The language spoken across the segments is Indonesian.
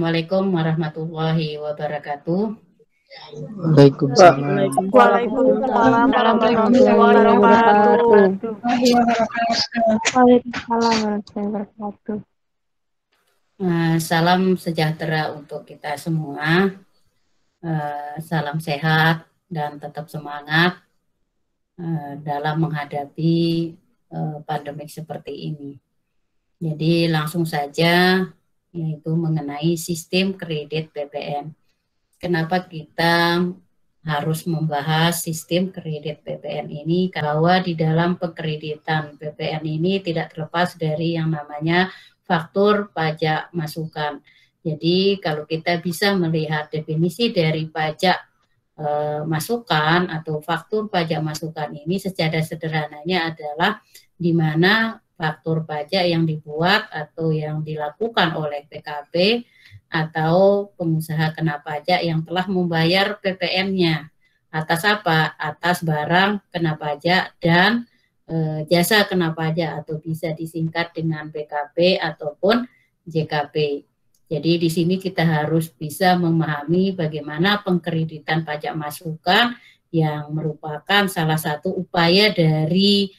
Assalamualaikum warahmatullahi wabarakatuh. Waalaikumsalam. Waalaikumsalam warahmatullahi wabarakatuh. Waalaikumsalam warahmatullahi wabarakatuh. Salam sejahtera untuk kita semua. Salam sehat dan tetap semangat dalam menghadapi pandemik seperti ini. Jadi langsung saja, yaitu mengenai sistem kredit PPN. Kenapa kita harus membahas sistem kredit PPN ini? Bahwa di dalam pengkreditan PPN ini tidak terlepas dari yang namanya faktur pajak masukan. Jadi kalau kita bisa melihat definisi dari pajak masukan atau faktur pajak masukan ini, secara sederhananya adalah di mana faktur pajak yang dibuat atau yang dilakukan oleh PKP atau pengusaha kena pajak yang telah membayar PPN-nya. Atas apa? Atas barang kena pajak dan jasa kena pajak, atau bisa disingkat dengan PKP ataupun JKP. Jadi di sini kita harus bisa memahami bagaimana pengkreditan pajak masukan yang merupakan salah satu upaya dari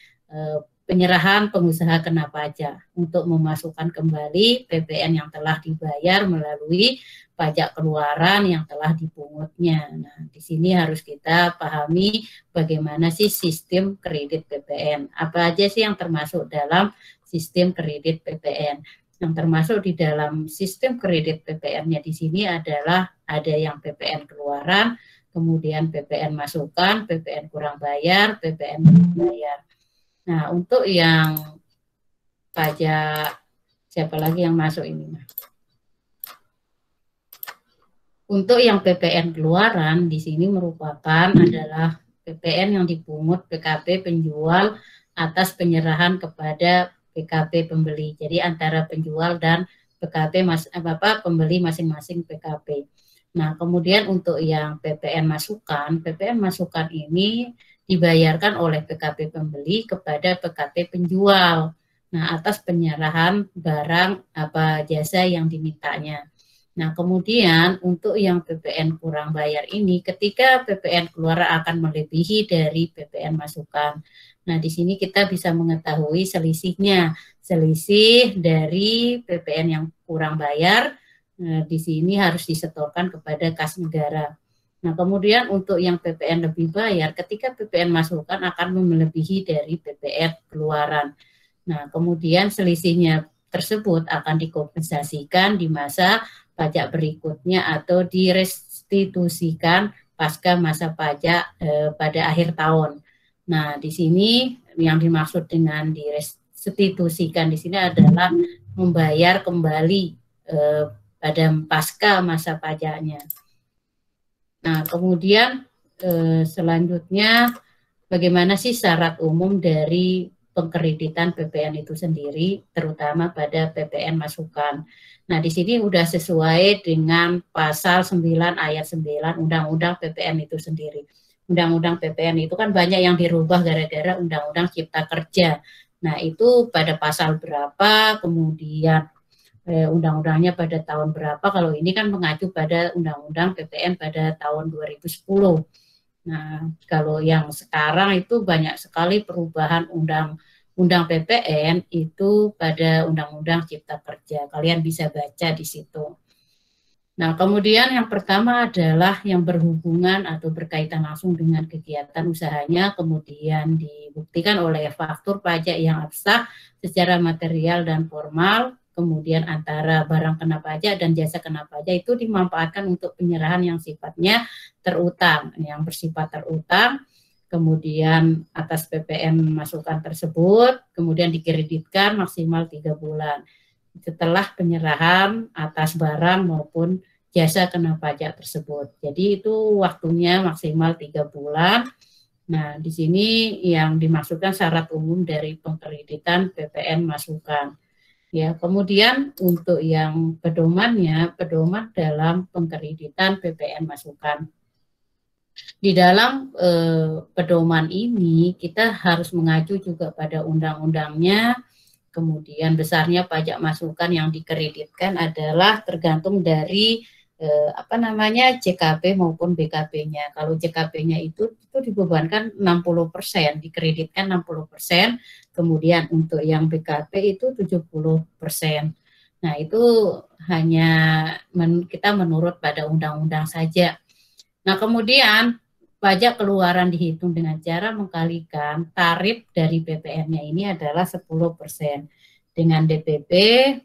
penyerahan pengusaha kena pajak untuk memasukkan kembali PPN yang telah dibayar melalui pajak keluaran yang telah dipungutnya. Nah, di sini harus kita pahami bagaimana sih sistem kredit PPN. Apa aja sih yang termasuk dalam sistem kredit PPN? Yang termasuk di dalam sistem kredit PPN-nya di sini adalah ada yang PPN keluaran, kemudian PPN masukan, PPN kurang bayar, PPN bayar. Nah, untuk yang pajak, siapa lagi yang masuk ini? Untuk yang PPN keluaran, di sini merupakan adalah PPN yang dipungut PKP penjual atas penyerahan kepada PKP pembeli. Jadi antara penjual dan PKP pembeli masing-masing PKP. Nah, kemudian untuk yang PPN masukan ini dibayarkan oleh PKP pembeli kepada PKP penjual. Nah, atas penyerahan barang jasa yang dimintanya. Nah, kemudian untuk yang PPN kurang bayar ini, ketika PPN keluaran akan melebihi dari PPN masukan. Nah, di sini kita bisa mengetahui selisihnya. Selisih dari PPN yang kurang bayar, di sini harus disetorkan kepada kas negara. Nah, kemudian untuk yang PPN lebih bayar, ketika PPN masukan akan melebihi dari PPN keluaran. Nah, kemudian selisihnya tersebut akan dikompensasikan di masa pajak berikutnya atau direstitusikan pasca masa pajak pada akhir tahun. Nah, di sini yang dimaksud dengan direstitusikan di sini adalah membayar kembali pada pasca masa pajaknya. Nah, kemudian selanjutnya bagaimana sih syarat umum dari pengkreditan PPN itu sendiri, terutama pada PPN masukan. Nah, di sini sudah sesuai dengan pasal 9 ayat 9 Undang-Undang PPN itu sendiri. Undang-Undang PPN itu kan banyak yang dirubah gara-gara Undang-Undang Cipta Kerja. Nah, itu pada pasal berapa, kemudian undang-undangnya pada tahun berapa, kalau ini kan mengacu pada Undang-Undang PPN pada tahun 2010. Nah, kalau yang sekarang itu banyak sekali perubahan undang PPN itu pada Undang-Undang Cipta Kerja. Kalian bisa baca di situ. Nah, kemudian yang pertama adalah yang berhubungan atau berkaitan langsung dengan kegiatan usahanya, kemudian dibuktikan oleh faktur pajak yang abstrak secara material dan formal, kemudian antara barang kena pajak dan jasa kena pajak itu dimanfaatkan untuk penyerahan yang sifatnya terutang, yang bersifat terutang, kemudian atas PPN masukan tersebut, kemudian dikreditkan maksimal 3 bulan. Setelah penyerahan atas barang maupun jasa kena pajak tersebut. Jadi itu waktunya maksimal 3 bulan. Nah, di sini yang dimaksudkan syarat umum dari pengkreditan PPN masukan. Ya, kemudian untuk yang pedomannya, pedoman dalam pengkreditan PPN masukan. Di dalam pedoman ini kita harus mengacu juga pada undang-undangnya, Kemudian besarnya pajak masukan yang dikreditkan adalah tergantung dari JKP maupun BKP-nya. Kalau JKP-nya itu dibebankan 60%, dikreditkan 60%, kemudian untuk yang BKP itu 70%. Nah, itu hanya kita menurut pada undang-undang saja. Nah, kemudian pajak keluaran dihitung dengan cara mengkalikan tarif dari PPN-nya ini adalah 10%. Dengan DPP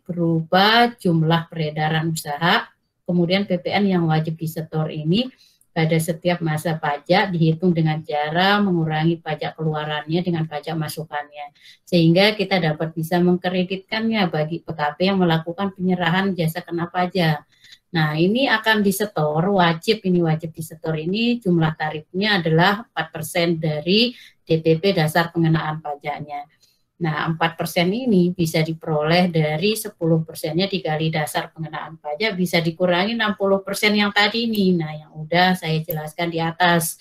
berupa jumlah peredaran usaha, kemudian PPN yang wajib disetor ini pada setiap masa pajak dihitung dengan cara mengurangi pajak keluarannya dengan pajak masukannya. Sehingga kita dapat bisa mengkreditkannya bagi PKP yang melakukan penyerahan jasa kena pajak. Nah, ini akan disetor, wajib disetor ini jumlah tarifnya adalah 4% dari DPP dasar pengenaan pajaknya. Nah, 4% ini bisa diperoleh dari 10%-nya dikali dasar pengenaan pajak, bisa dikurangi 60% yang tadi ini. Nah, yang udah saya jelaskan di atas,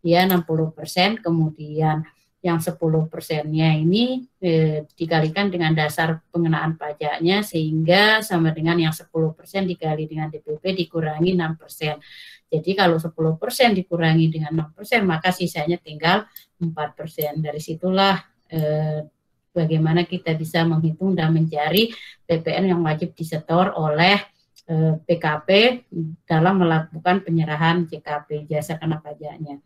ya 60%, kemudian yang 10%-nya ini dikalikan dengan dasar pengenaan pajaknya sehingga sama dengan yang 10% dikali dengan DPP dikurangi 6%. Jadi kalau 10% dikurangi dengan 6%, maka sisanya tinggal 4%. Dari situlah bagaimana kita bisa menghitung dan mencari PPN yang wajib disetor oleh PKP dalam melakukan penyerahan JKP, jasa kena pajaknya.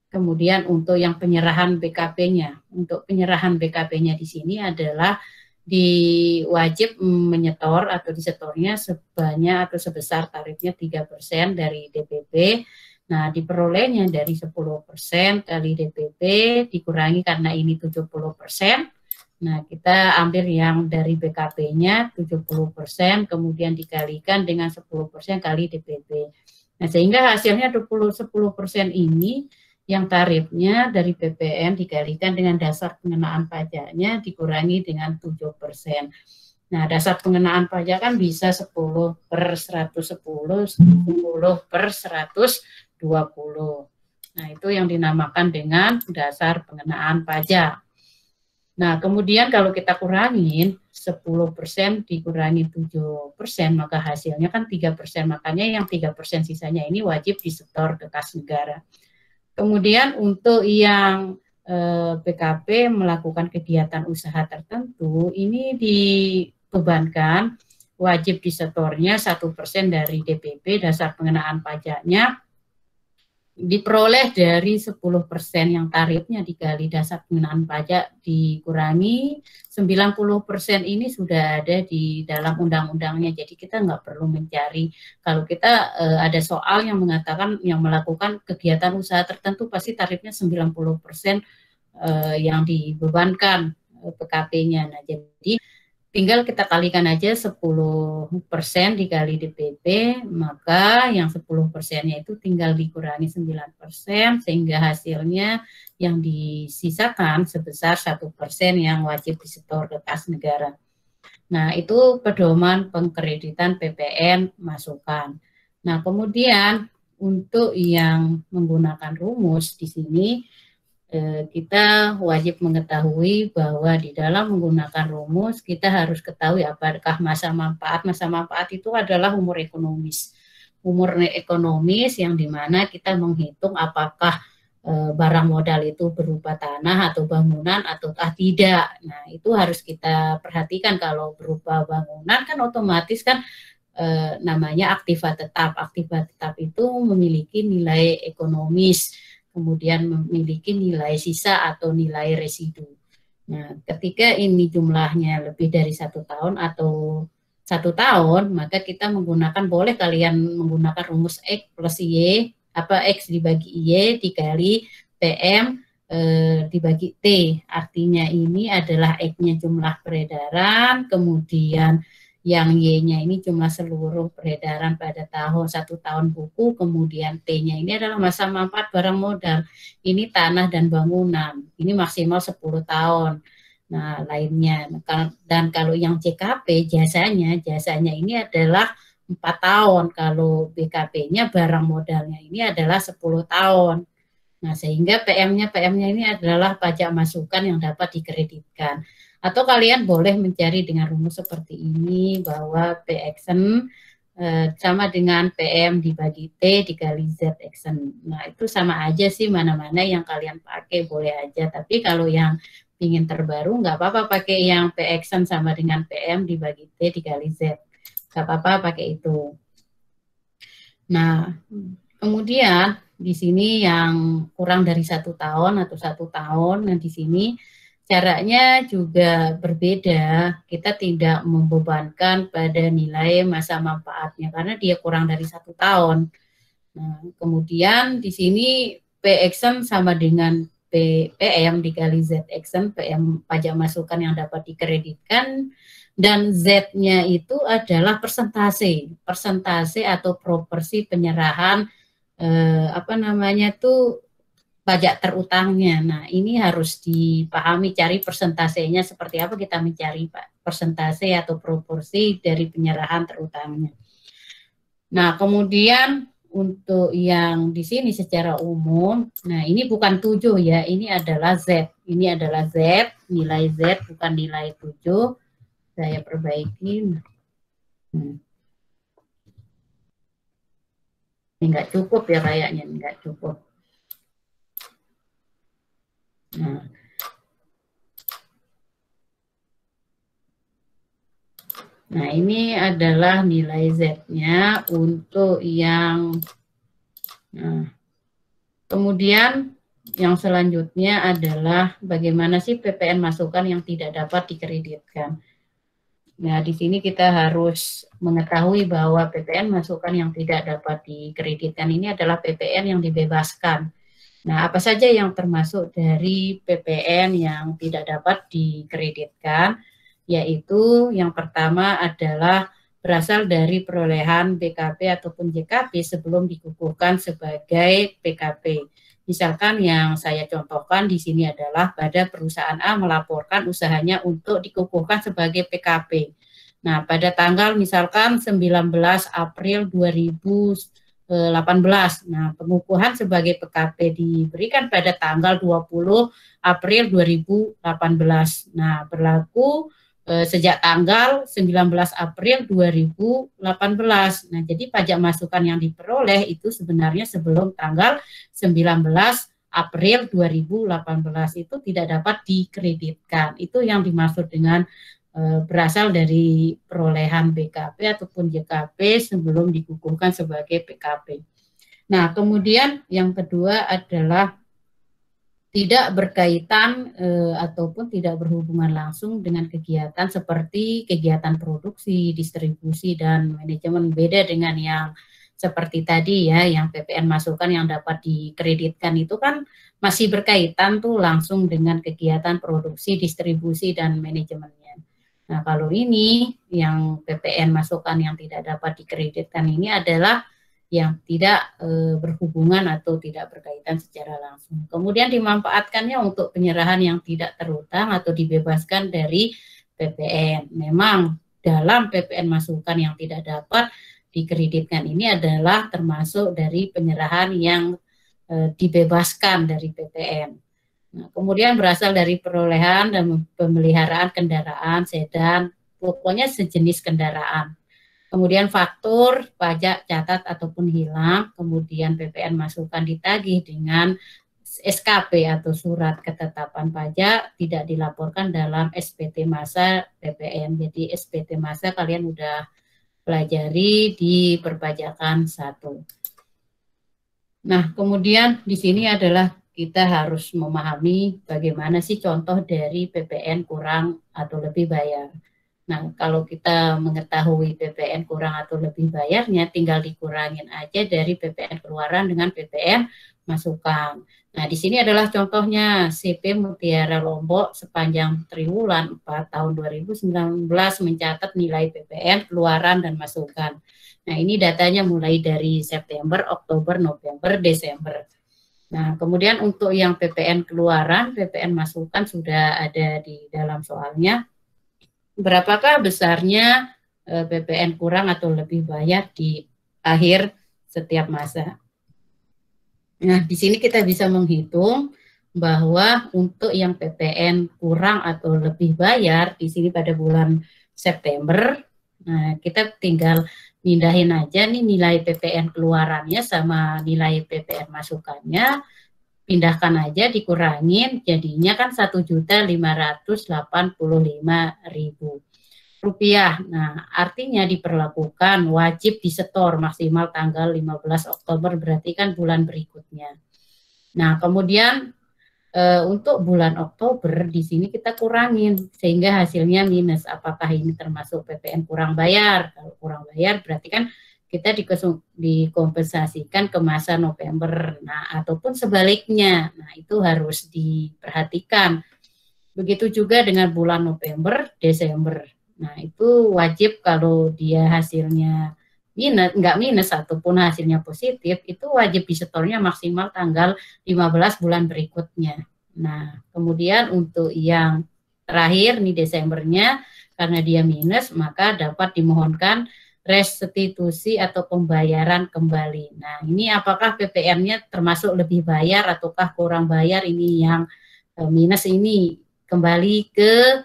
Kemudian untuk yang penyerahan BKP-nya, untuk penyerahan BKP-nya di sini adalah diwajib menyetor atau disetornya sebanyak atau sebesar tarifnya 3% dari DPP. Nah, diperolehnya dari 10% kali DPP dikurangi karena ini 70%. Nah, kita ambil yang dari BKP-nya 70%, kemudian dikalikan dengan 10% kali DPP. Nah, sehingga hasilnya 10% ini yang tarifnya dari PPN dikalikan dengan dasar pengenaan pajaknya dikurangi dengan 7%. Nah, dasar pengenaan pajak kan bisa 10/110, 10/120. Nah, itu yang dinamakan dengan dasar pengenaan pajak. Nah, kemudian kalau kita kurangin 10% dikurangi 7%, maka hasilnya kan 3%. Makanya yang 3% sisanya ini wajib disetor ke kas negara. Kemudian untuk yang PKP melakukan kegiatan usaha tertentu, ini dibebankan wajib disetornya 1% dari DPP dasar pengenaan pajaknya diperoleh dari 10% yang tarifnya dikali dasar pengenaan pajak dikurangi 90% ini sudah ada di dalam undang-undangnya, jadi kita nggak perlu mencari. Kalau kita ada soal yang mengatakan yang melakukan kegiatan usaha tertentu pasti tarifnya 90% yang dibebankan PKP-nya. Nah, jadi tinggal kita kalikan aja 10% dikali DPP, maka yang 10%-nya itu tinggal dikurangi 9%, sehingga hasilnya yang disisakan sebesar 1% yang wajib disetor ke kas negara. Nah, itu pedoman pengkreditan PPN masukan. Nah, kemudian untuk yang menggunakan rumus di sini, kita wajib mengetahui bahwa di dalam menggunakan rumus kita harus ketahui apakah masa manfaat. Masa manfaat itu adalah umur ekonomis. Umur ekonomis yang dimana kita menghitung apakah barang modal itu berupa tanah atau bangunan atau tidak. Nah, itu harus kita perhatikan. Kalau berupa bangunan kan otomatis kan namanya aktiva tetap. Aktiva tetap itu memiliki nilai ekonomis, kemudian memiliki nilai sisa atau nilai residu. Nah, ketika ini jumlahnya lebih dari 1 tahun atau 1 tahun, maka kita boleh kalian menggunakan rumus X plus Y, X dibagi Y dikali PM dibagi T. Artinya ini adalah X-nya jumlah peredaran, kemudian yang Y-nya ini jumlah seluruh peredaran pada 1 tahun buku, kemudian T-nya ini adalah masa manfaat barang modal. Ini tanah dan bangunan, ini maksimal 10 tahun. Nah, lainnya. Dan kalau yang JKP, jasanya ini adalah 4 tahun. Kalau BKP-nya barang modalnya ini adalah 10 tahun. Nah, sehingga PM-nya ini adalah pajak masukan yang dapat dikreditkan. Atau kalian boleh mencari dengan rumus seperti ini, bahwa P action sama dengan PM dibagi T dikali Z action. Nah, itu sama aja sih, mana-mana yang kalian pakai boleh aja. Tapi kalau yang ingin terbaru, nggak apa-apa pakai yang P action sama dengan PM dibagi T dikali Z. Nggak apa-apa pakai itu. Nah, kemudian di sini yang kurang dari 1 tahun atau 1 tahun, nah di sini caranya juga berbeda. Kita tidak membebankan pada nilai masa manfaatnya karena dia kurang dari 1 tahun. Nah, kemudian di sini P action sama dengan PM dikali Z action, PM pajak masukan yang dapat dikreditkan, dan Z-nya itu adalah persentase atau proporsi penyerahan pajak terutangnya. Nah, ini harus dipahami, cari persentasenya seperti apa kita mencari persentase atau proporsi dari penyerahan terutangnya. Nah, kemudian untuk yang di sini secara umum, nah ini bukan 7 ya, ini adalah Z. Ini adalah Z, nilai Z bukan nilai 7. Saya perbaiki. Ini nggak cukup ya kayaknya, nggak cukup. Nah, ini adalah nilai Z-nya untuk yang, kemudian yang selanjutnya adalah bagaimana sih PPN masukan yang tidak dapat dikreditkan. Nah, di sini kita harus mengetahui bahwa PPN masukan yang tidak dapat dikreditkan ini adalah PPN yang dibebaskan. Nah, apa saja yang termasuk dari PPN yang tidak dapat dikreditkan? Yaitu yang pertama adalah berasal dari perolehan BKP ataupun JKP sebelum dikukuhkan sebagai PKP. Misalkan yang saya contohkan di sini adalah pada perusahaan A melaporkan usahanya untuk dikukuhkan sebagai PKP. Nah, pada tanggal misalkan 19 April 2018. Nah, pengukuhan sebagai PKP diberikan pada tanggal 20 April 2018. Nah, berlaku sejak tanggal 19 April 2018. Nah, jadi pajak masukan yang diperoleh itu sebenarnya sebelum tanggal 19 April 2018 itu tidak dapat dikreditkan. Itu yang dimaksud dengan berasal dari perolehan BKP ataupun JKP sebelum dikukuhkan sebagai PKP. Nah, kemudian yang kedua adalah tidak berkaitan ataupun tidak berhubungan langsung dengan kegiatan seperti kegiatan produksi, distribusi, dan manajemen. Beda dengan yang seperti tadi ya, yang PPN masukan yang dapat dikreditkan itu kan masih berkaitan tuh langsung dengan kegiatan produksi, distribusi, dan manajemennya. Nah, kalau ini yang PPN masukan yang tidak dapat dikreditkan ini adalah yang tidak berhubungan atau tidak berkaitan secara langsung. Kemudian dimanfaatkannya untuk penyerahan yang tidak terutang atau dibebaskan dari PPN. Memang dalam PPN masukan yang tidak dapat dikreditkan ini adalah termasuk dari penyerahan yang dibebaskan dari PPN. Nah, kemudian berasal dari perolehan dan pemeliharaan kendaraan sedan, pokoknya sejenis kendaraan. Kemudian faktur, pajak, catat ataupun hilang, kemudian PPN masukan ditagih dengan SKP atau surat ketetapan pajak tidak dilaporkan dalam SPT masa PPN. Jadi SPT masa kalian udah pelajari di perpajakan 1. Nah, kemudian di sini adalah kita harus memahami bagaimana sih contoh dari PPN kurang atau lebih bayar. Nah, kalau kita mengetahui PPN kurang atau lebih bayarnya, tinggal dikurangin aja dari PPN keluaran dengan PPN masukan. Nah, di sini adalah contohnya CP Mutiara Lombok sepanjang triwulan 4 tahun 2019 mencatat nilai PPN keluaran dan masukan. Nah, ini datanya mulai dari September, Oktober, November, Desember. Nah, kemudian untuk yang PPN keluaran, PPN masukan sudah ada di dalam soalnya. Berapakah besarnya PPN kurang atau lebih bayar di akhir setiap masa? Nah, di sini kita bisa menghitung bahwa untuk yang PPN kurang atau lebih bayar di sini pada bulan September, nah kita tinggal mindahin aja nih nilai PPN keluarannya sama nilai PPN masukannya, pindahkan aja, dikurangin, jadinya kan 1.585.000 rupiah. Nah, artinya diperlakukan wajib disetor maksimal tanggal 15 Oktober, berarti kan bulan berikutnya. Nah, kemudian untuk bulan Oktober di sini kita kurangin sehingga hasilnya minus. Apakah ini termasuk PPN kurang bayar? Kalau kurang bayar berarti kan kita dikompensasikan ke masa November. Nah, ataupun sebaliknya. Nah, itu harus diperhatikan. Begitu juga dengan bulan November, Desember. Nah, itu wajib kalau dia hasilnya minus, enggak minus ataupun hasilnya positif, itu wajib disetornya maksimal tanggal 15 bulan berikutnya. Nah, kemudian untuk yang terakhir nih Desembernya, karena dia minus, maka dapat dimohonkan restitusi atau pembayaran kembali. Nah, ini apakah PPN-nya termasuk lebih bayar ataukah kurang bayar, ini yang minus ini kembali ke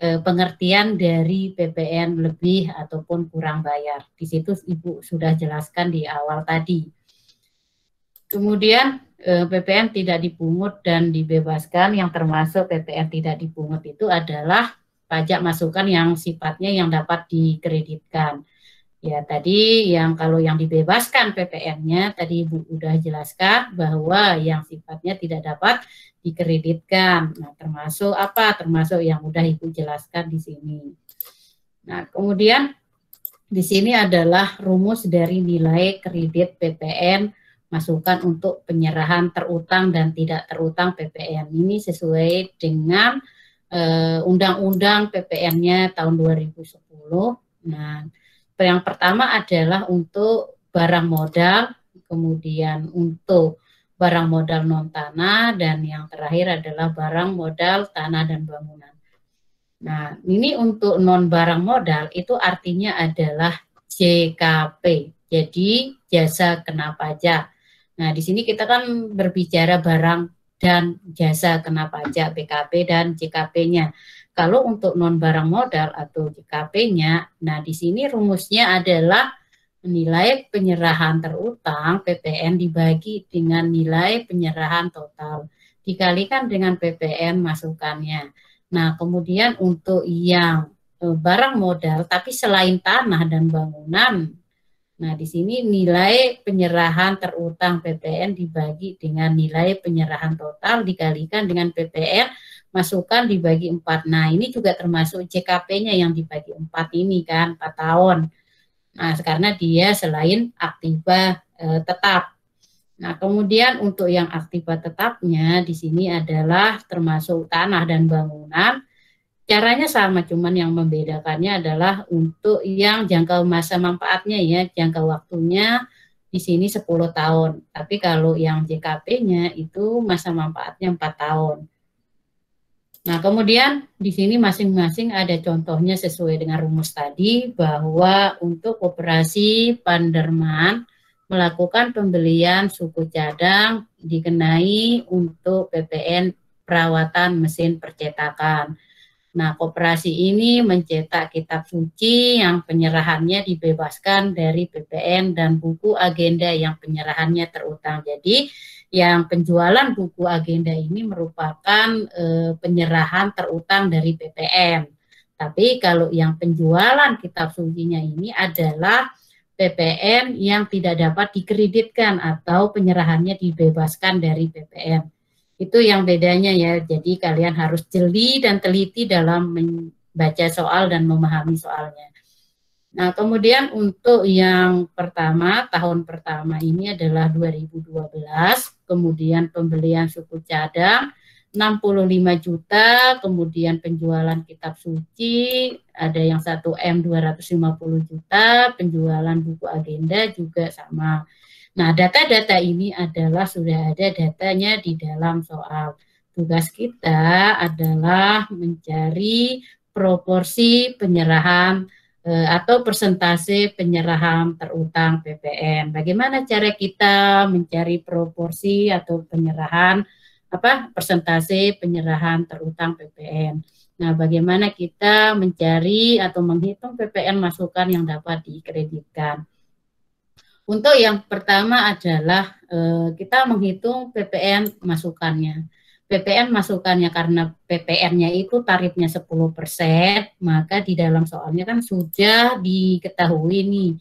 pengertian dari PPN lebih ataupun kurang bayar. Di situ Ibu sudah jelaskan di awal tadi. Kemudian PPN tidak dipungut dan dibebaskan, yang termasuk PPN tidak dipungut itu adalah pajak masukan yang sifatnya yang dapat dikreditkan. Ya tadi yang kalau yang dibebaskan PPN-nya tadi Ibu sudah jelaskan bahwa yang sifatnya tidak dapat dikreditkan. Nah, termasuk apa? Termasuk yang sudah Ibu jelaskan di sini. Nah, kemudian di sini adalah rumus dari nilai kredit PPN masukan untuk penyerahan terutang dan tidak terutang PPN. Ini sesuai dengan Undang-Undang PPN-nya tahun 2010. Nah, yang pertama adalah untuk barang modal, kemudian untuk barang modal non tanah, dan yang terakhir adalah barang modal tanah dan bangunan. Nah, ini untuk non barang modal itu artinya adalah JKP, jadi jasa kena pajak. Nah, di sini kita kan berbicara barang dan jasa kena pajak, BKP dan JKP-nya. Kalau untuk non barang modal atau JKP-nya, nah di sini rumusnya adalah nilai penyerahan terutang PPN dibagi dengan nilai penyerahan total dikalikan dengan PPN masukannya. Nah, kemudian untuk yang barang modal tapi selain tanah dan bangunan, nah di sini nilai penyerahan terutang PPN dibagi dengan nilai penyerahan total dikalikan dengan PPN masukan dibagi 4. Nah, ini juga termasuk JKP-nya yang dibagi 4 ini kan, 4 tahun. Nah, karena dia selain aktiva tetap. Nah, kemudian untuk yang aktiva tetapnya di sini adalah termasuk tanah dan bangunan. Caranya sama, cuman yang membedakannya adalah untuk yang jangka masa manfaatnya ya, jangka waktunya di sini 10 tahun. Tapi kalau yang JKP-nya itu masa manfaatnya 4 tahun. Nah, kemudian di sini masing-masing ada contohnya sesuai dengan rumus tadi, bahwa untuk koperasi Panderman melakukan pembelian suku cadang dikenai untuk PPN perawatan mesin percetakan. Nah, koperasi ini mencetak kitab suci yang penyerahannya dibebaskan dari PPN dan buku agenda yang penyerahannya terutang. Jadi, yang penjualan buku agenda ini merupakan penyerahan terutang dari PPN. Tapi kalau yang penjualan kitab sucinya ini adalah PPN yang tidak dapat dikreditkan atau penyerahannya dibebaskan dari PPN. Itu yang bedanya ya. Jadi kalian harus jeli dan teliti dalam membaca soal dan memahami soalnya. Nah, kemudian untuk yang pertama, tahun pertama ini adalah 2012, kemudian pembelian suku cadang 65 juta, kemudian penjualan kitab suci, ada yang 1M 250 juta, penjualan buku agenda juga sama. Nah, data-data ini adalah sudah ada datanya di dalam soal. Tugas kita adalah mencari proporsi penyerahan atau persentase penyerahan terutang PPN. Bagaimana cara kita mencari proporsi atau penyerahan persentase penyerahan terutang PPN. Nah, bagaimana kita mencari atau menghitung PPN masukan yang dapat dikreditkan? Untuk yang pertama adalah kita menghitung PPN masukannya. PPN masukannya karena PPN-nya itu tarifnya 10%, maka di dalam soalnya kan sudah diketahui nih.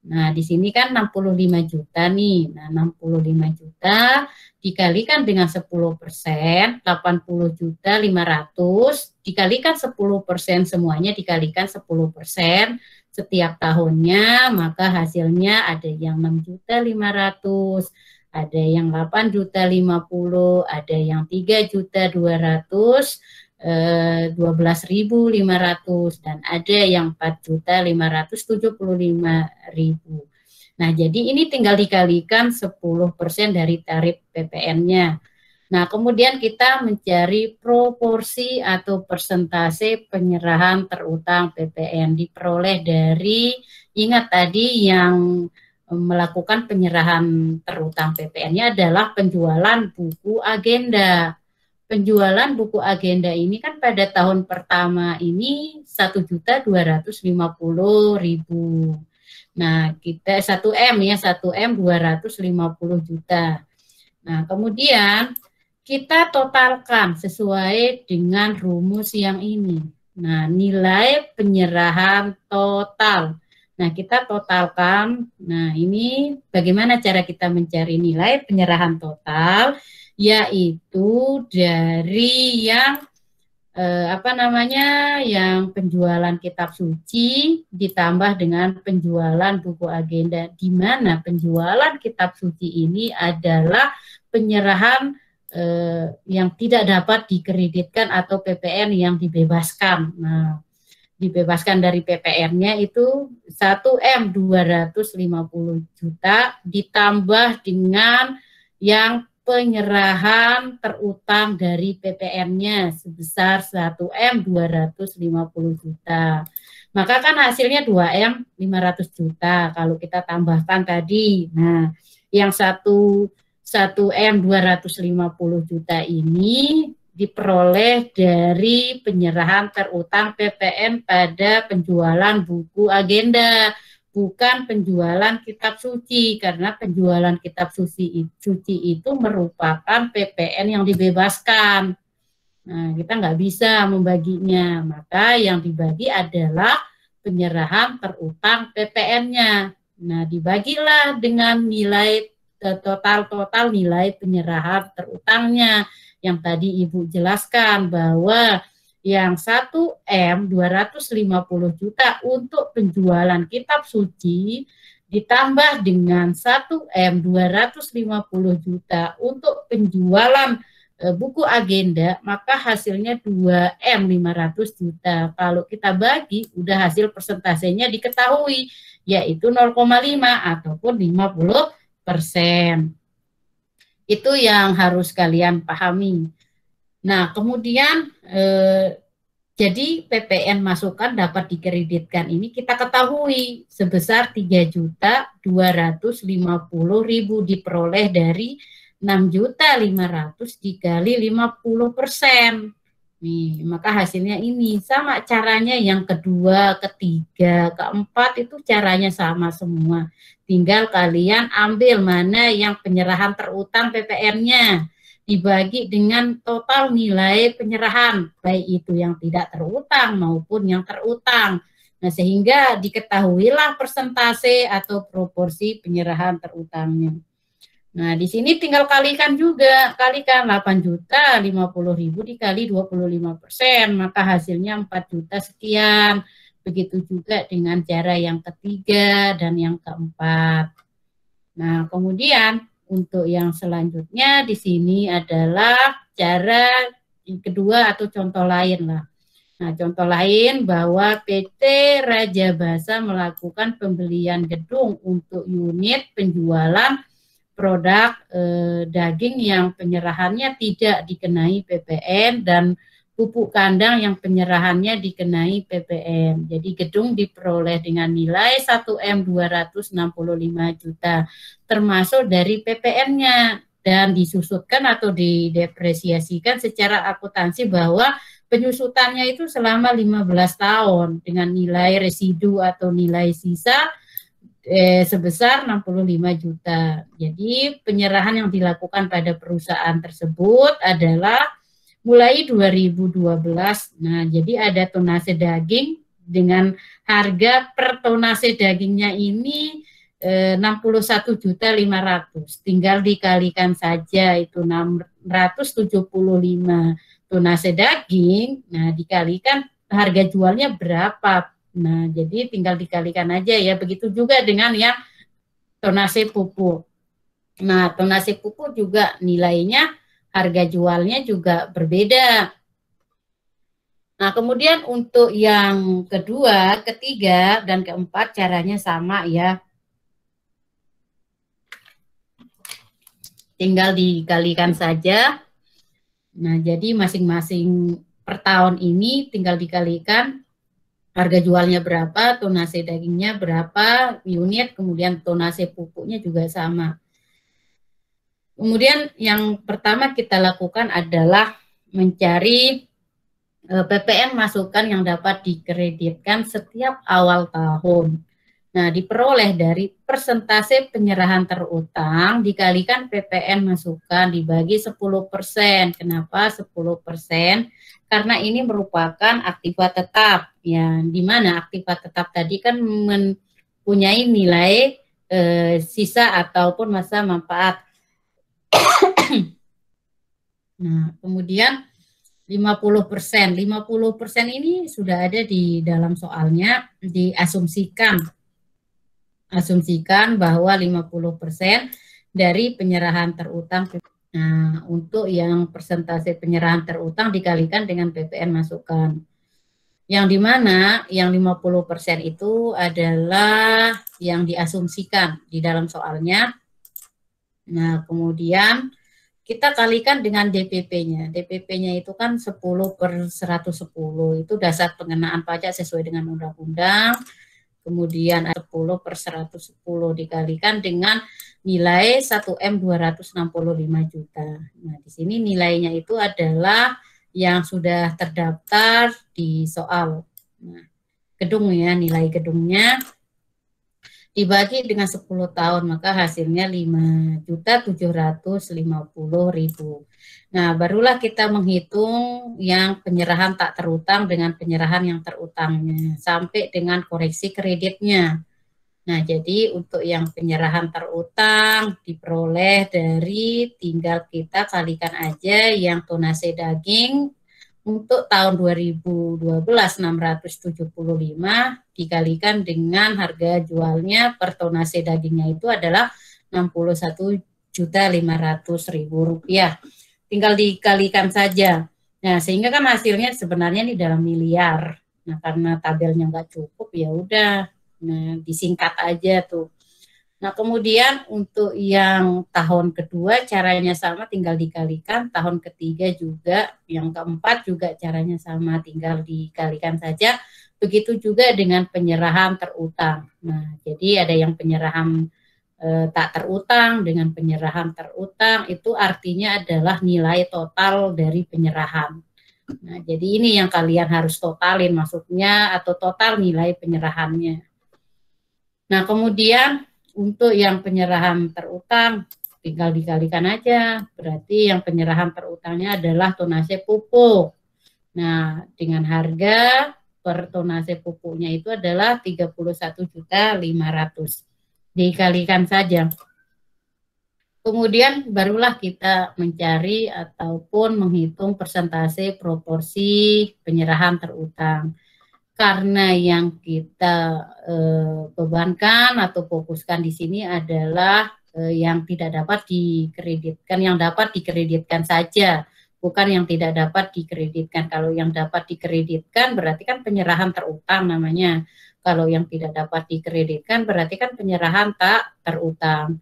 Nah, di sini kan 65 juta nih. Nah, 65 juta dikalikan dengan 10%, 80 juta 500, dikalikan 10% semuanya, dikalikan 10% setiap tahunnya, maka hasilnya ada yang 6.500.000, ada yang 8.050.000, ada yang 3.200.000, 12.500, dan ada yang 4.575.000. Nah, jadi ini tinggal dikalikan 10% dari tarif PPN-nya. Nah, kemudian kita mencari proporsi atau persentase penyerahan terutang PPN diperoleh dari, ingat tadi yang melakukan penyerahan terutang PPN-nya adalah penjualan buku agenda. Penjualan buku agenda ini kan pada tahun pertama ini 1.250.000. Nah, kita 1M ya, 1M 250 juta. Nah, kemudian kita totalkan sesuai dengan rumus yang ini. Nah, nilai penyerahan total. Nah, kita totalkan. Nah, ini bagaimana cara kita mencari nilai penyerahan total? Yaitu dari yang yang penjualan kitab suci ditambah dengan penjualan buku agenda, di mana penjualan kitab suci ini adalah penyerahan yang tidak dapat dikreditkan atau PPN yang dibebaskan. Nah, dibebaskan dari PPN-nya itu 1M 250 juta ditambah dengan yang penyerahan terutang dari PPN-nya sebesar 1M 250 juta. Maka kan hasilnya 2M 500 juta kalau kita tambahkan tadi. Nah, yang 1M 250 juta ini diperoleh dari penyerahan terutang PPN pada penjualan buku agenda, bukan penjualan kitab suci, karena penjualan kitab suci itu merupakan PPN yang dibebaskan. Nah, kita nggak bisa membaginya, maka yang dibagi adalah penyerahan terutang PPN-nya. Nah, dibagilah dengan nilai total nilai penyerahan terutangnya yang tadi Ibu jelaskan, bahwa yang 1M 250 juta untuk penjualan kitab suci ditambah dengan 1M 250 juta untuk penjualan buku agenda, maka hasilnya 2M 500 juta. Kalau kita bagi, udah hasil persentasenya diketahui, yaitu 0,5 ataupun 50%. Itu yang harus kalian pahami. Nah, kemudian jadi PPN masukan dapat dikreditkan ini kita ketahui sebesar 3.250.000 diperoleh dari 6.500.000 dikali 50%. Nih, maka hasilnya ini sama caranya, yang kedua, ketiga, keempat itu caranya sama semua. Tinggal kalian ambil mana yang penyerahan terutang PPN-nya, dibagi dengan total nilai penyerahan, baik itu yang tidak terutang maupun yang terutang. Nah, sehingga diketahuilah persentase atau proporsi penyerahan terutangnya. Nah, di sini tinggal kalikan juga, kalikan 8.050.000 dikali 25%, maka hasilnya 4 juta sekian. Begitu juga dengan cara yang ketiga dan yang keempat. Nah, kemudian untuk yang selanjutnya di sini adalah cara yang kedua atau contoh lain lah. Nah, contoh lain bahwa PT Raja Basa melakukan pembelian gedung untuk unit penjualan produk daging yang penyerahannya tidak dikenai PPN dan pupuk kandang yang penyerahannya dikenai PPN. Jadi gedung diperoleh dengan nilai 1M 265 juta termasuk dari PPN-nya. dan disusutkan atau didepresiasikan secara akuntansi bahwa penyusutannya itu selama 15 tahun dengan nilai residu atau nilai sisa sebesar 65 juta. Jadi penyerahan yang dilakukan pada perusahaan tersebut adalah mulai 2012. Nah, jadi ada tonase daging dengan harga per tonase dagingnya ini 61.500.000. Tinggal dikalikan saja itu 675 tonase daging. Nah, dikalikan harga jualnya berapa. Nah, jadi tinggal dikalikan aja ya. Begitu juga dengan yang tonase pupuk. Nah, tonase pupuk juga nilainya, harga jualnya juga berbeda. Nah, kemudian untuk yang kedua, ketiga, dan keempat caranya sama ya. Tinggal dikalikan saja. Nah, jadi masing-masing per tahun ini tinggal dikalikan harga jualnya berapa, tonase dagingnya berapa unit, kemudian tonase pupuknya juga sama. Kemudian yang pertama kita lakukan adalah mencari PPN masukan yang dapat dikreditkan setiap awal tahun. Nah, diperoleh dari persentase penyerahan terutang dikalikan PPN masukan dibagi 10%. Kenapa 10%? Karena ini merupakan aktiva tetap, ya, di mana aktiva tetap tadi kan mempunyai nilai sisa ataupun masa manfaat. Nah, kemudian 50%. 50% ini sudah ada di dalam soalnya, diasumsikan bahwa 50% dari penyerahan terutang. Nah, untuk yang persentase penyerahan terutang dikalikan dengan PPN masukan. Yang dimana yang 50% itu adalah yang diasumsikan di dalam soalnya. Nah, kemudian kita kalikan dengan DPP-nya. DPP-nya itu kan 10/110. Itu dasar pengenaan pajak sesuai dengan undang-undang. Kemudian 10/110 dikalikan dengan nilai 1M265 juta. Nah, di sini nilainya itu adalah yang sudah terdaftar di soal. Nah, gedung ya, nilai gedungnya dibagi dengan 10 tahun, maka hasilnya 5.750.000. Nah, barulah kita menghitung yang penyerahan tak terutang dengan penyerahan yang terutangnya, sampai dengan koreksi kreditnya. Nah, jadi untuk yang penyerahan terutang diperoleh dari, tinggal kita kalikan aja yang tonase daging untuk tahun 2012 675 dikalikan dengan harga jualnya per tonase dagingnya itu adalah 61.500.000 rupiah. Tinggal dikalikan saja. Nah, sehingga kan hasilnya sebenarnya di dalam miliar. Nah, karena tabelnya nggak cukup ya udah, nah disingkat aja tuh. Nah, kemudian untuk yang tahun kedua caranya sama, tinggal dikalikan. Tahun ketiga juga, yang keempat juga caranya sama, tinggal dikalikan saja. Begitu juga dengan penyerahan terutang. Nah, jadi ada yang penyerahan tak terutang dengan penyerahan terutang, itu artinya adalah nilai total dari penyerahan. Nah, jadi ini yang kalian harus totalin, maksudnya atau total nilai penyerahannya. Nah, kemudian untuk yang penyerahan terutang tinggal dikalikan aja, berarti yang penyerahan terutangnya adalah tonase pupuk. Nah, dengan harga per tonase pupuknya itu adalah 31.500.000. Dikalikan saja. Kemudian barulah kita mencari ataupun menghitung persentase proporsi penyerahan terutang. Karena yang kita bebankan atau fokuskan di sini adalah yang tidak dapat dikreditkan, yang dapat dikreditkan saja, bukan yang tidak dapat dikreditkan. Kalau yang dapat dikreditkan berarti kan penyerahan terutang namanya. Kalau yang tidak dapat dikreditkan berarti kan penyerahan tak terutang.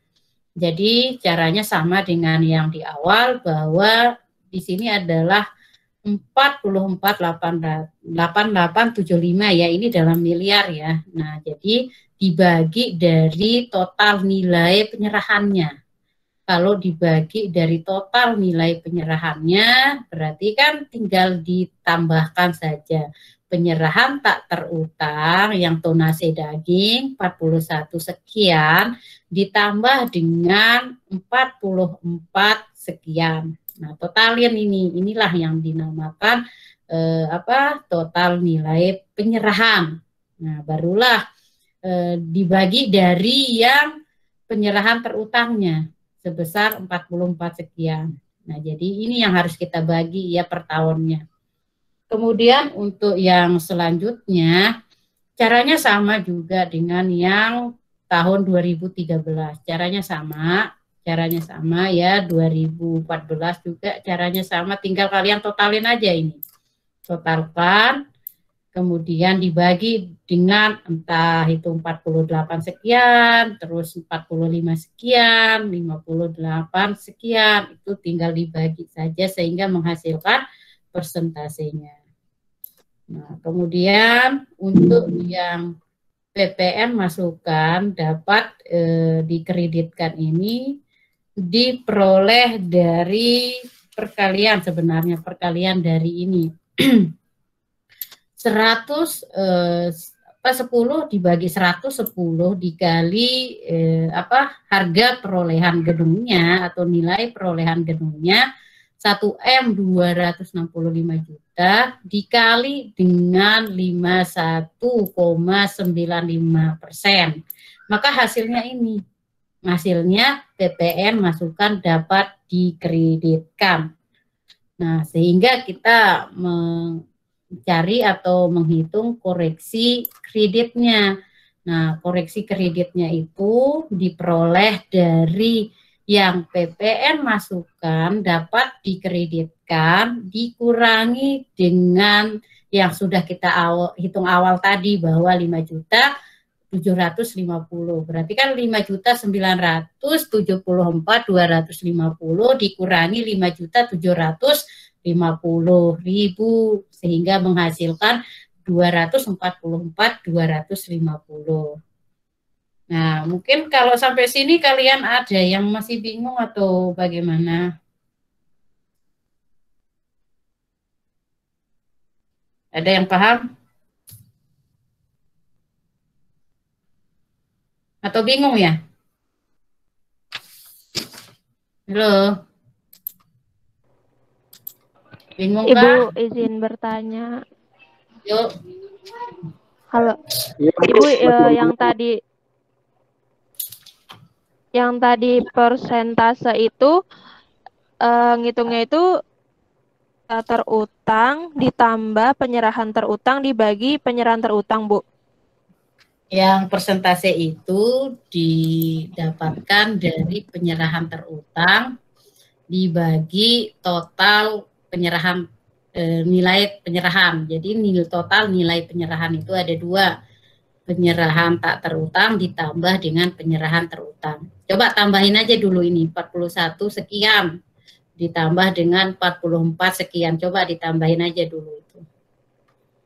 Jadi caranya sama dengan yang di awal, bahwa di sini adalah 44.8875 ya, ini dalam miliar ya. Nah, jadi dibagi dari total nilai penyerahannya. Kalau dibagi dari total nilai penyerahannya, berarti kan tinggal ditambahkan saja. Penyerahan tak terutang yang tonase daging 41 sekian ditambah dengan 44 sekian. Nah, totalin inilah yang dinamakan total nilai penyerahan. Nah, barulah dibagi dari yang penyerahan terutangnya sebesar 44 sekian. Nah, jadi ini yang harus kita bagi ya per tahunnya. Kemudian untuk yang selanjutnya, caranya sama juga dengan yang tahun 2013. Caranya sama ya, 2014 juga caranya sama, tinggal kalian totalin aja ini. Totalkan, kemudian dibagi dengan entah itu 48 sekian, terus 45 sekian, 58 sekian, itu tinggal dibagi saja sehingga menghasilkan persentasenya. Nah, kemudian untuk yang PPN masukan dapat dikreditkan ini diperoleh dari perkalian, sebenarnya perkalian dari ini 10 dibagi 110 dikali harga perolehan gedungnya atau nilai perolehan gedungnya 1M 265 juta dikali dengan 51,95%. Maka hasilnya ini. Hasilnya PPN masukan dapat dikreditkan. Nah, sehingga kita mencari atau menghitung koreksi kreditnya. Nah, koreksi kreditnya itu diperoleh dari yang PPN masukan dapat dikreditkan dikurangi dengan yang sudah kita hitung awal tadi bahwa 5.750.000. Berarti kan 5.974.250 dikurangi 5.750.000 sehingga menghasilkan 244.250. Nah, mungkin kalau sampai sini kalian ada yang masih bingung atau bagaimana? Ada yang paham? Atau bingung ya? Halo? Bingung Ibu kah? izin bertanya. Yuk. Halo. Iya, Ibu yang tadi persentase itu ngitungnya itu terutang ditambah penyerahan terutang dibagi penyerahan terutang, Bu. Yang persentase itu didapatkan dari penyerahan terutang dibagi total penyerahan nilai penyerahan. Jadi total nilai penyerahan itu ada dua. Penyerahan tak terutang ditambah dengan penyerahan terutang. Coba tambahin aja dulu ini 41 sekian ditambah dengan 44 sekian. Coba ditambahin aja dulu itu.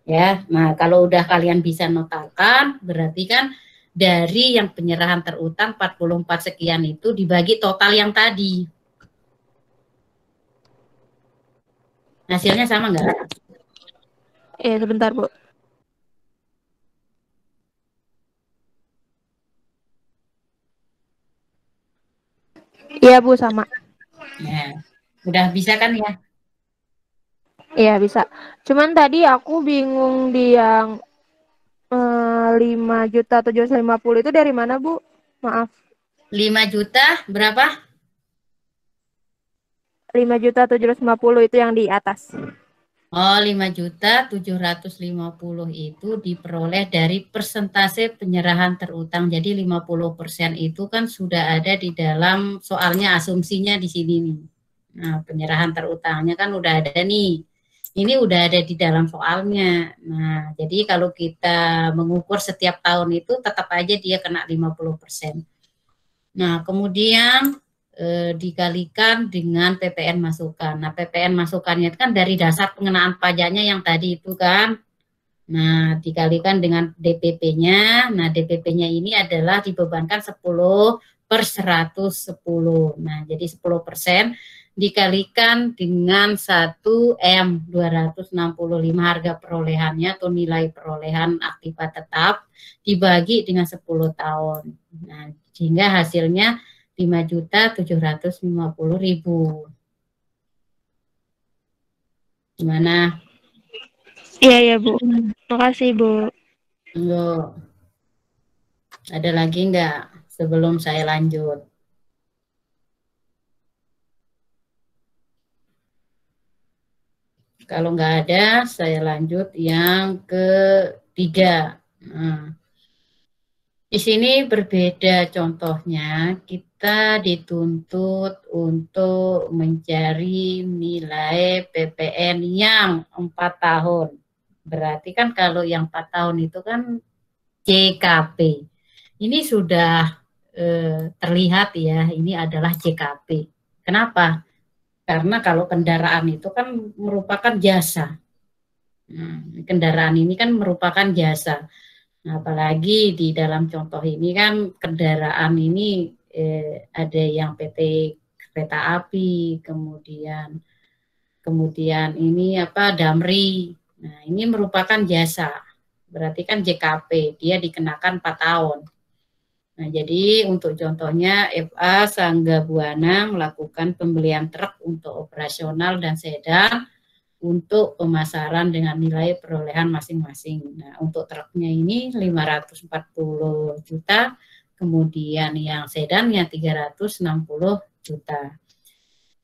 Ya, nah kalau udah kalian bisa notakan, berarti kan dari yang penyerahan terutang 44 sekian itu dibagi total yang tadi. Hasilnya sama nggak? Sebentar, Bu. Iya, Bu, sama. Ya, udah bisa kan ya? Iya, bisa. Cuman tadi aku bingung di yang 5.750 itu dari mana, Bu? Maaf. 5 juta berapa? 5.750 itu yang di atas. Oh, 5.750.000 itu diperoleh dari persentase penyerahan terutang. Jadi 50% itu kan sudah ada di dalam soalnya, asumsinya di sini nih. Nah, penyerahan terutangnya kan udah ada nih. Ini udah ada di dalam soalnya. Nah, jadi kalau kita mengukur setiap tahun itu tetap aja dia kena 50%. Nah, kemudian dikalikan dengan PPN masukan. Nah, PPN masukannya kan dari dasar pengenaan pajaknya yang tadi itu kan. Nah, dikalikan dengan DPP-nya. Nah, DPP-nya ini adalah dibebankan 10 per 110. Nah, jadi 10% dikalikan dengan 1M 265 harga perolehannya atau nilai perolehan aktiva tetap dibagi dengan 10 tahun. Nah, sehingga hasilnya 5.750.000. Gimana? Iya ya Bu. Makasih Bu. Enggak. Ada lagi enggak sebelum saya lanjut? Kalau nggak ada, saya lanjut yang ketiga. Nah, di sini berbeda contohnya, kita dituntut untuk mencari nilai PPN yang 4 tahun. Berarti kan kalau yang 4 tahun itu kan JKP. Ini sudah terlihat ya, ini adalah JKP. Kenapa? Karena kalau kendaraan itu kan merupakan jasa. Nah, kendaraan ini kan merupakan jasa. Nah, apalagi di dalam contoh ini kan kendaraan ini ada yang PT kereta api, kemudian ini apa Damri. Nah, ini merupakan jasa. Berarti kan JKP, dia dikenakan 4 tahun. Nah, jadi untuk contohnya FA Sangga Buana melakukan pembelian truk untuk operasional dan sedan untuk pemasaran dengan nilai perolehan masing-masing. Nah, untuk truknya ini 540 juta, kemudian yang sedannya 360 juta.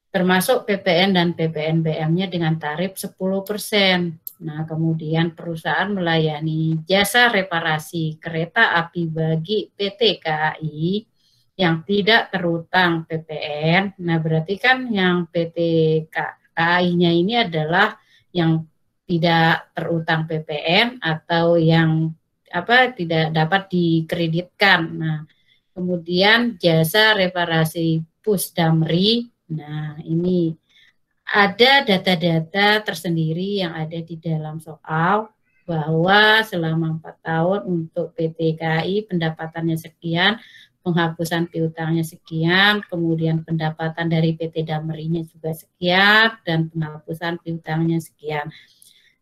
Termasuk PPN dan PPNBM-nya dengan tarif 10%. Nah, kemudian perusahaan melayani jasa reparasi kereta api bagi PT KAI yang tidak terutang PPN. Nah, berarti kan yang PT KAI-nya ini adalah yang tidak terutang PPN atau yang tidak dapat dikreditkan. Nah, kemudian jasa reparasi Pusdamri. Nah, ini ada data-data tersendiri yang ada di dalam soal bahwa selama 4 tahun untuk PT KAI pendapatannya sekian, penghapusan piutangnya sekian, kemudian pendapatan dari PT Damrinya juga sekian, dan penghapusan piutangnya sekian.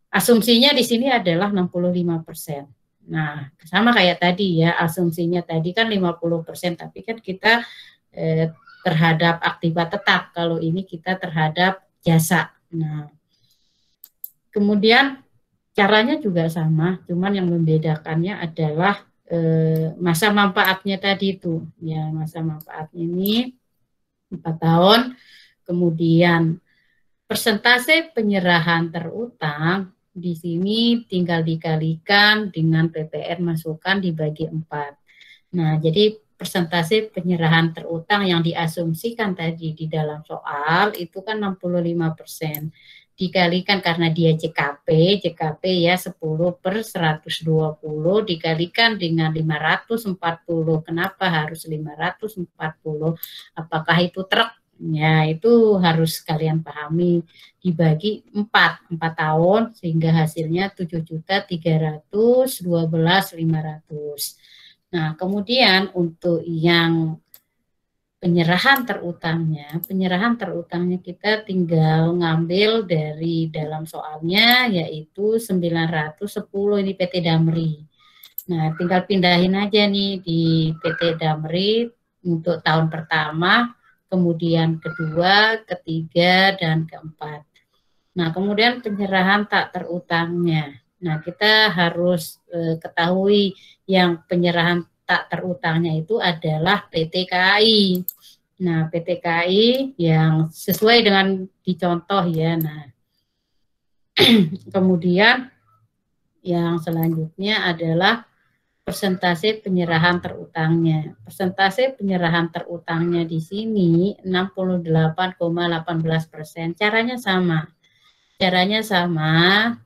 Asumsinya di sini adalah 65%. Nah, sama kayak tadi ya, asumsinya tadi kan 50%, tapi kan kita terhadap aktiva tetap, kalau ini kita terhadap jasa. Nah, kemudian caranya juga sama, cuman yang membedakannya adalah masa manfaatnya tadi itu. Ya, masa manfaatnya ini 4 tahun, kemudian persentase penyerahan terutang di sini tinggal dikalikan dengan PPN masukan dibagi 4. Nah, jadi persentase penyerahan terutang yang diasumsikan tadi di dalam soal itu kan 65%. Dikalikan karena dia JKP ya 10 per 120 dikalikan dengan 540. Kenapa harus 540? Apakah itu truk? Ya, itu harus kalian pahami. Dibagi 4 tahun sehingga hasilnya 7.312.500. Nah, kemudian untuk yang penyerahan terutangnya kita tinggal ngambil dari dalam soalnya yaitu 910 ini PT Damri. Nah, tinggal pindahin aja nih di PT Damri untuk tahun pertama, kemudian kedua, ketiga, dan keempat. Nah, kemudian penyerahan tak terutangnya. Nah, kita harus ketahui yang penyerahan tak terutangnya itu adalah PT KAI. Nah, PT KAI yang sesuai dengan dicontoh ya. Nah, kemudian yang selanjutnya adalah persentase penyerahan terutangnya. Persentase penyerahan terutangnya di sini 68,18%. Caranya sama.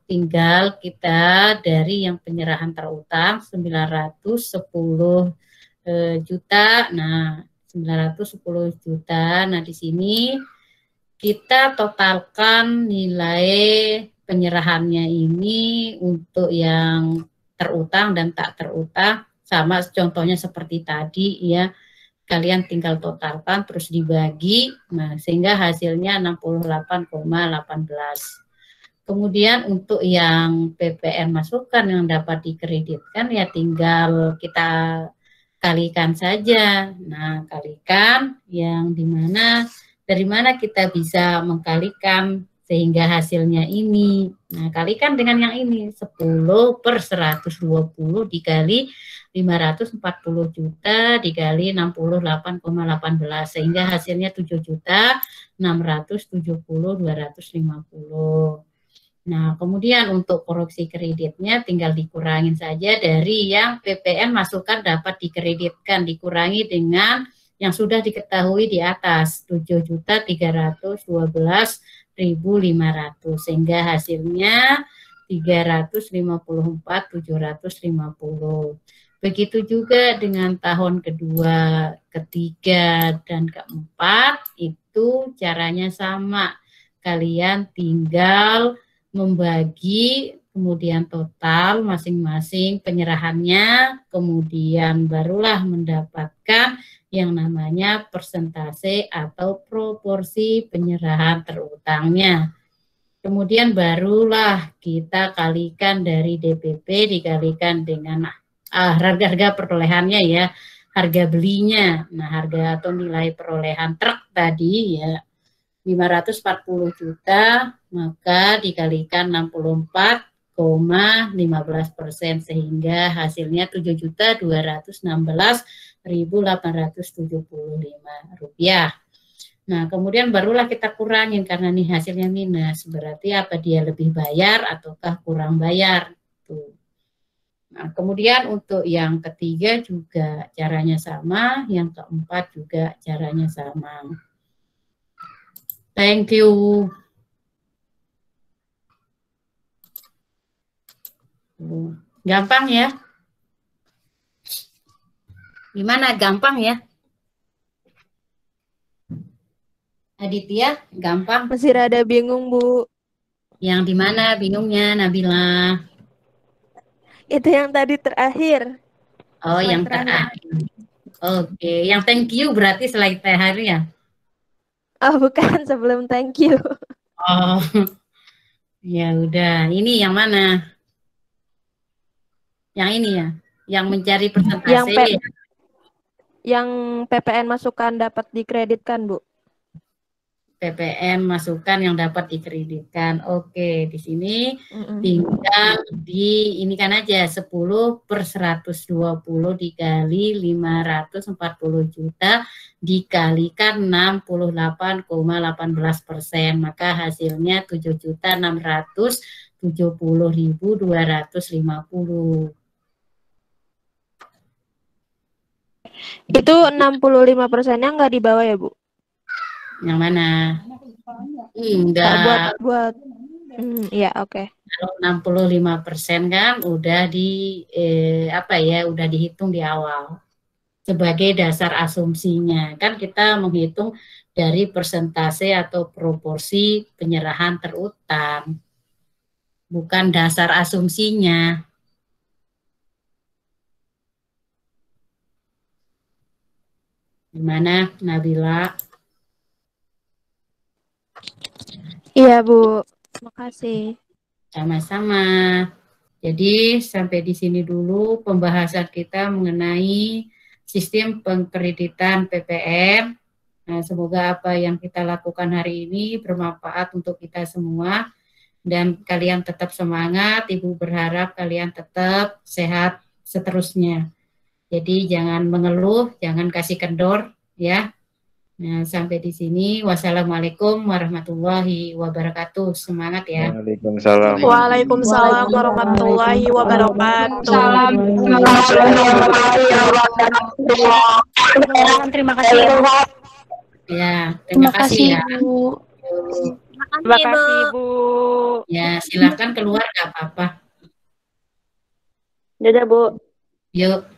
Tinggal kita dari yang penyerahan terutang 910 juta. Nah, 910 juta. Nah, di sini kita totalkan nilai penyerahannya ini untuk yang terutang dan tak terutang. Sama contohnya seperti tadi ya. kalian tinggal totalkan terus dibagi, nah sehingga hasilnya 68,18. Kemudian untuk yang PPN masukan yang dapat dikreditkan ya tinggal kita kalikan saja. Nah, kalikan yang dimana dari mana kita bisa mengkalikan sehingga hasilnya ini. Nah, kalikan dengan yang ini 10 per 120 dikali 540 juta dikali 68,18 sehingga hasilnya 7.670.250. Nah, kemudian untuk koreksi kreditnya tinggal dikurangin saja dari yang PPN masukan dapat dikreditkan, dikurangi dengan yang sudah diketahui di atas 7.312.500 sehingga hasilnya 354.750. Begitu juga dengan tahun kedua, ketiga, dan keempat itu caranya sama. Kalian tinggal membagi, kemudian total masing-masing penyerahannya, kemudian barulah mendapatkan yang namanya persentase atau proporsi penyerahan terutangnya. Kemudian barulah kita kalikan dari DPP dikalikan dengan harga-harga perolehannya ya, harga belinya. Nah, harga atau nilai perolehan truk tadi ya 540 juta, maka dikalikan 64,15% sehingga hasilnya 7.216.875 rupiah. Nah, kemudian barulah kita kurangin karena nih hasilnya minus, berarti apa dia lebih bayar ataukah kurang bayar. Tuh. Nah, kemudian untuk yang ketiga juga caranya sama, yang keempat juga caranya sama. Thank you. Gampang ya? Gimana, gampang ya? Aditya, gampang? Masih rada bingung, Bu. Yang di mana bingungnya, Nabila? Itu yang tadi terakhir. Oh, slide yang terakhir. Oke, yang thank you berarti slide terakhir ya? Oh, bukan, sebelum thank you. Oh, ya udah. Ini yang mana? Yang ini ya? Yang mencari persentase. Yang PPN masukan dapat dikreditkan, Bu. PPN masukan yang dapat dikreditkan. Oke, di sini tinggal ini kan aja 10 per 120 dikali 540 juta dikalikan 68,18%, maka hasilnya 7.670.250. Itu 65%-nya nggak di bawah ya, Bu? Yang mana? Enggak. Buat iya, oke. Kalau 65% kan udah udah dihitung di awal sebagai dasar asumsinya. Kan kita menghitung dari persentase atau proporsi penyerahan terutang. Bukan dasar asumsinya. Gimana, Nabila? Iya, Bu. Makasih. Sama-sama. Jadi sampai di sini dulu pembahasan kita mengenai sistem pengkreditan PPN. Nah, semoga apa yang kita lakukan hari ini bermanfaat untuk kita semua dan kalian tetap semangat. Ibu berharap kalian tetap sehat seterusnya. Jadi jangan mengeluh, jangan kasih kendor ya. Nah, sampai di sini. Wassalamualaikum warahmatullahi wabarakatuh. Semangat ya. Waalaikumsalam. Waalaikumsalam warahmatullahi wabarakatuh. Terima kasih. Ya, terima kasih ya. Terima kasih, Bu. Ya, silakan keluar, nggak apa-apa. Dadah, Bu. Yuk.